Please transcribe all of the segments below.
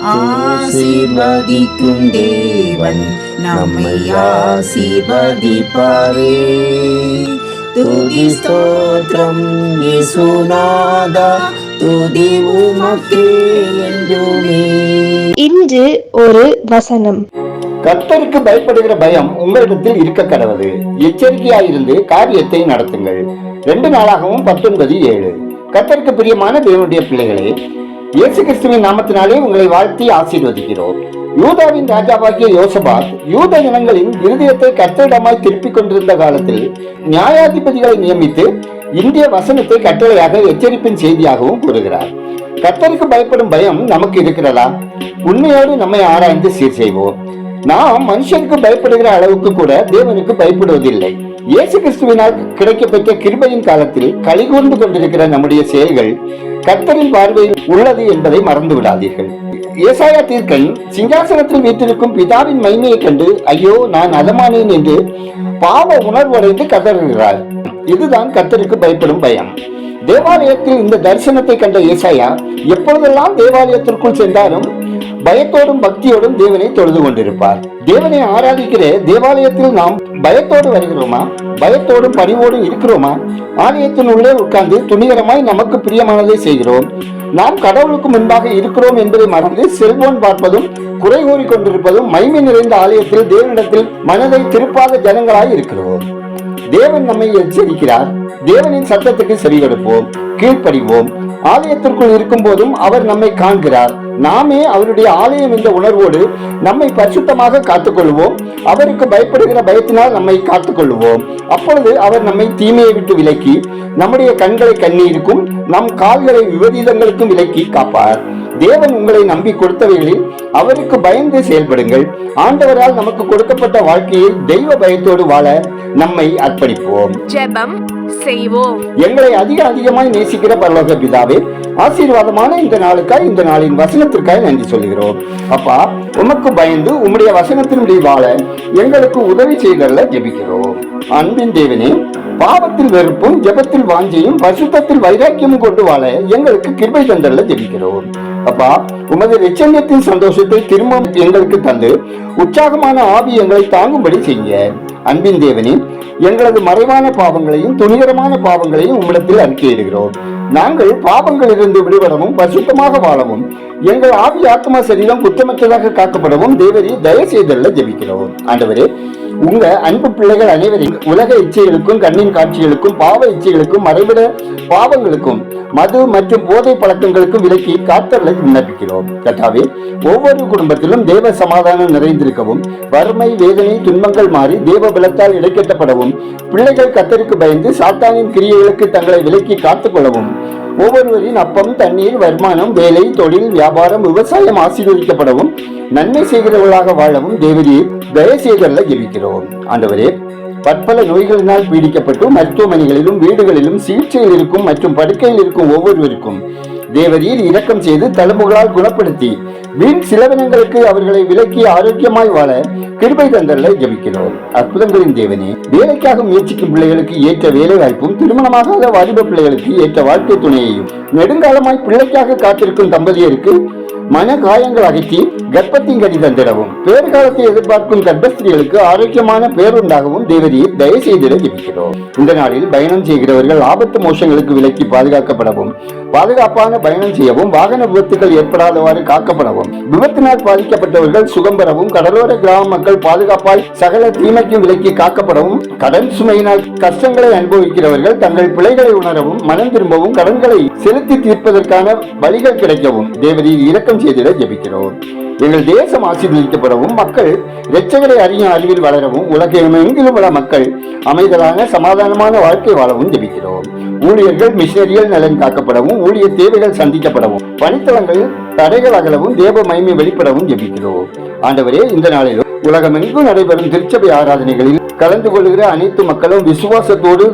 ஆசீர்வதிக்கும் தேவன் நம்மை ஆசீர்வதிப்பாரே. துதி ஸ்தோத்திரம் இயேசுநாதா, துதி உமக்கே என்றுமே. இன்று ஒரு வசனம். கர்த்தருக்கு பயப்படுகிற பயம் உங்களிடத்தில் இருக்க கடவுது. எச்சரிக்கையாயிருந்து காரியத்தை நடத்துங்கள். 2 நாளாகவும் 19:7. கர்த்தருக்கு பிரியமான தேவனுடைய பிள்ளைகளே, இயேசு கிறிஸ்துவின் நாமத்தினாலே உங்களை வாழ்த்தி ஆசீர்வதிக்கிறோம். யூதாவின் ராஜாவாகிய யோசபாத் யூத இனங்களின் இருதயத்தை கர்த்தரிடமாய் திருப்பிக் கொண்டிருந்த காலத்தில் நியாயாதிபதிகளை நியமித்து இந்திய வசனத்தை கட்டளையாக எச்சரிப்பின் செய்தியாகவும் கூறுகிறார். கர்த்தருக்கு பயப்படும் பயம் நமக்கு இருக்கிறதா? உண்மையோடு நம்மை ஆராய்ந்து சீர் செய்வோம். நாம் மனுஷனுக்கு பயப்படுகிற அளவுக்கு கூட தேவனுக்கு பயப்படுவதில்லை. இயேசு கிறிஸ்துவினால் கிடைக்கப்பெற்ற கிருபையின் காலத்தில் கலிகூர்ந்து கொண்டிருக்கிற நம்முடைய செயல்கள் கர்த்தரின் பார்வையில் உள்ளது என்பதை மறந்து விடாதீர்கள். ஏசாயா தீர்க்கன் சிங்காசனத்தில் வீட்டிருக்கும் பிதாவின் மகிமையை கண்டு ஐயோ நான் அதமானேன் என்று பாவ உணர்வடைந்து கதறுகிறார். இதுதான் கர்த்தருக்கு பயப்படும் பயம். தேவாலயத்தில் இந்த தரிசனத்தை கண்ட ஏசாயா எப்பொழுதெல்லாம் தேவாலயத்திற்குள் சென்றாலும் பயத்தோடும் பக்தியோடும் தேவனை தொழுது கொண்டிருப்பார். தேவனை ஆராதிக்கிற தேவாலயத்தில் நாம் பயத்தோடு வருகிறோமா? பயத்தோடும் பணிவோடும் இருக்கிறோமா? ஆலயத்தின் உள்ளே உட்கார்ந்து துணிகரமாய் நமக்கு பிரியமானதை செய்கிறோம். நாம் கடவுளுக்கு முன்பாக இருக்கிறோம் என்பதை மறந்து செல்போன் பார்ப்பதும் குறை கூறி கொண்டிருப்பதும் மகிமை நிறைந்த ஆலயத்தில் தேவனிடத்தில் மனதை திருப்பாத ஜனங்களாய் இருக்கிறோம். தேவன் நம்மை எச்சரிக்கிறார். தேவனின் சத்தத்துக்கு செவி கொடுப்போம், கீழ்ப்படிவோம். ஆலயத்திற்குள் இருக்கும் போதும் அவர் நம்மை காண்கிறார். நாமே அவருடைய ஆலயம் என்ற உணர்வோடு நம்மை பரிசுத்தமாக காத்துக்கொள்வோம். அவருக்கு பயப்படுகிற பயத்தினால் நம்மை காத்துக்கொள்வோம். அப்பொழுது அவர் நம்மை தீமையை விட்டு விலக்கி நம்முடைய கண்களை கண்ணீருக்கும் நம் கால்களை விபரீதங்களுக்கும் விலக்கி காப்பார். தேவன் உங்களை நம்பி கொடுத்தவைகளில் அவருக்கு பயந்து செயல்படுங்கள். ஆண்டவரால் நமக்கு கொடுக்கப்பட்ட வாழ்க்கையில் தெய்வ பயத்தோடு வாழ நம்மை அர்ப்பணிப்போம். ஜெபம் செய்வோம். எங்களை அதிகமாய் நேசிக்கிற பரலோக பிதாவே, ஆசீர்வாதமான இந்த நாளுக்காய், இந்த நாளின் வசனத்திற்காய் நன்றி சொல்கிறோம். அப்பா, உமக்கு பயந்து உம்முடைய வசனத்தின்படி வாழ எங்களுக்கு உதவி செய்தல்ல ஜெபிக்கிறோம். அன்பின் தேவனே, பாவத்தில் வெறுப்பும் ஜெபத்தில் வாஞ்சையும் பரிசுத்தத்தில் வைராக்கியமும் கொண்டு வாழ எங்களுக்கு கிருபை தந்தல்ல ஜெபிக்கிறோம். அப்பா, உமது இரட்சணியத்தின் சந்தோஷத்தை திரும்ப எங்களுக்கு தந்து உற்சாகமான ஆவி எங்களை தாங்கும்படி செய்ய. அன்பின் தேவனே, எங்களது மறைவான பாவங்களையும் துணிகரமான பாவங்களையும் உம்மிடத்தில் அறிக்கையிடுகிறோம். நாங்கள் பாவங்களிலிருந்து விடுபடவும் பரிசுத்தமாக வாழவும் எங்கள் ஆவி ஆத்மா சரீரம் குற்றமற்றதாக காக்கப்படவும் தேவரே தயவு செய்தல்ல ஜெபிக்கிறோம். ஆண்டவரே, உங்க அன்பு பிள்ளைகள் அனைவரையும் உலக இச்சைகளுக்கும் கண்ணின் காட்சிகளுக்கும் பாவ இச்சைகளுக்கும் மறைவிட பாவங்களுக்கும் மது மற்றும் போதை பழக்கங்களுக்கும் விலக்கி காத்தல்ல விண்ணப்பிக்கிறோம். கர்த்தாவே, ஒவ்வொரு குடும்பத்திலும் தேவ சமாதானம் நிறைந்திருக்கவும் வறுமை வேதனை துன்பங்கள் மாறி தேவ பலத்தால் இடைக்கட்டப்படவும் பிள்ளைகள் கர்த்தருக்கு பயந்து சாத்தானின் கிரியைகளுக்கு தங்களை விலக்கி காத்துக்கொள்ளவும் ஒவ்வொருவரின் அப்பம் தண்ணீர் வருமானம் வேலை தொழில் வியாபாரம் விவசாயம் ஆசீர்வதிக்கப்படவும் நன்மை செய்கிறவர்களாக வாழவும் தேவரீர் தயவு செய்தல்ல ஜெபிக்கிறோம். ஆண்டவரே, பற்பல நோய்களினால் பீடிக்கப்பட்டு மருத்துவமனைகளிலும் வீடுகளிலும் சிகிச்சையில் இருக்கும் மற்றும் படுக்கையில் இருக்கும் ஒவ்வொருவருக்கும் தேவரீர் இரக்கம் செய்து தழும்புகளால் குணப்படுத்தி வீண் சிலவினங்களுக்கு அவர்களை விலக்கி ஆரோக்கியமாய் வாழ கிருபை தந்தல்ல ஜெபிக்கிறோம். அற்புதங்களின் தேவனே, வேலைக்காக முயற்சிக்கும் பிள்ளைகளுக்கு ஏற்ற வேலை வாய்ப்பும் திருமணமாகாத வாலிப பிள்ளைகளுக்கு ஏற்ற வாழ்க்கை துணையையும் நெடுங்காலமாய் பிள்ளைக்காக காத்திருக்கும் தம்பதியருக்கு மன காயங்கள் அகற்றி கர்ப்பத்தின் கடி தந்திடவும் பேறுகாலத்தை எதிர்பார்க்கும் கர்ப்பஸ்திரிகளுக்கு ஆரோக்கியமான பேருண்டாகவும் தேவரீர் தயவு செய்திட ஜெபிக்கிறோம். இந்த நாளில் பயணம் செய்கிறவர்கள் ஆபத்து மோசங்களுக்கு விலக்கி பாதுகாக்கப்படவும் பாதுகாப்பான பயணம் செய்யவும் வாகன விபத்துகள் ஏற்படாதவாறு காக்கப்படவும் விபத்தினால் பாதிக்கப்பட்டவர்கள் சுகம் பெறவும் கடலோர கிராம மக்கள் பாதுகாப்பாய் சகல தீமைக்கும் விலக்கி காக்கப்படவும் கடன் சுமையினால் கஷ்டங்களை அனுபவிக்கிறவர்கள் தங்கள் பிழைகளை உணரவும் மனம் திரும்பவும் கடன்களை செலுத்தி தீர்ப்பதற்கான வழிகள் கிடைக்கவும் தேவரீர் இரக்கம் செய்திட ஜெபிக்கிறோம். எங்கள் தேசம் ஆசீர்வதிக்கப்படவும் மக்கள் இரட்சகரை அறியும் அறிவில் வளரவும் உலகெங்கிலும் உள்ள மக்கள் அமைதலான சமாதானமான வாழ்க்கை வாழவும் ஜெபிக்கிறோம். ஊழியர்கள் மிஷனரிகள் நலன் காக்கப்படவும் ஊழிய தேவைகள் சந்திக்கப்படவும் பணித்தளங்களில் தடைகள் அகலவும் தேவ மகிமை வெளிப்படவும் ஜெபிக்கிறோம். ஆண்டவரே, இந்த நாளிலும் உலகமெங்கும் நடைபெறும் திருச்சபை ஆராதனைகளில் கலந்து கொள்கிற அனைத்து மக்களும் விசுவாசத்தோடு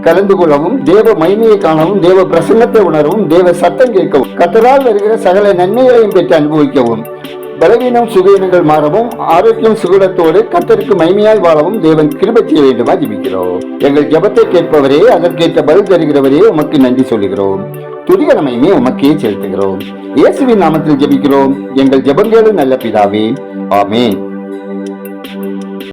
கலந்து கொள்ளவும் தேவ மகிமையை காணவும் தேவ பிரசன்னத்தை உணரவும் தேவ சத்தம் கேட்கவும் கர்த்தரால் வருகிற சகல நன்மைகளையும் பெற்று அனுபவிக்கவும் பலவீனம் சுகீனங்கள் மாறவும் ஆரோக்கியம் சுகுலத்தோடு கர்த்தருக்கு மகிமையாய் வாழவும் தேவன் கிருபை செய்ய வேண்டுமா ஜெபிக்கிறோம். எங்கள் ஜெபத்தை கேட்பவரே, அதற்கேற்ற பதில் தருகிறவரே, உமக்கு நன்றி சொல்கிறோம். துதிகரமையுமே உமக்கே செலுத்துகிறோம். இயேசுவின் நாமத்தில் ஜெபிக்கிறோம் எங்கள் ஜெபங்களும் நல்ல பிதாவே, ஆமென்.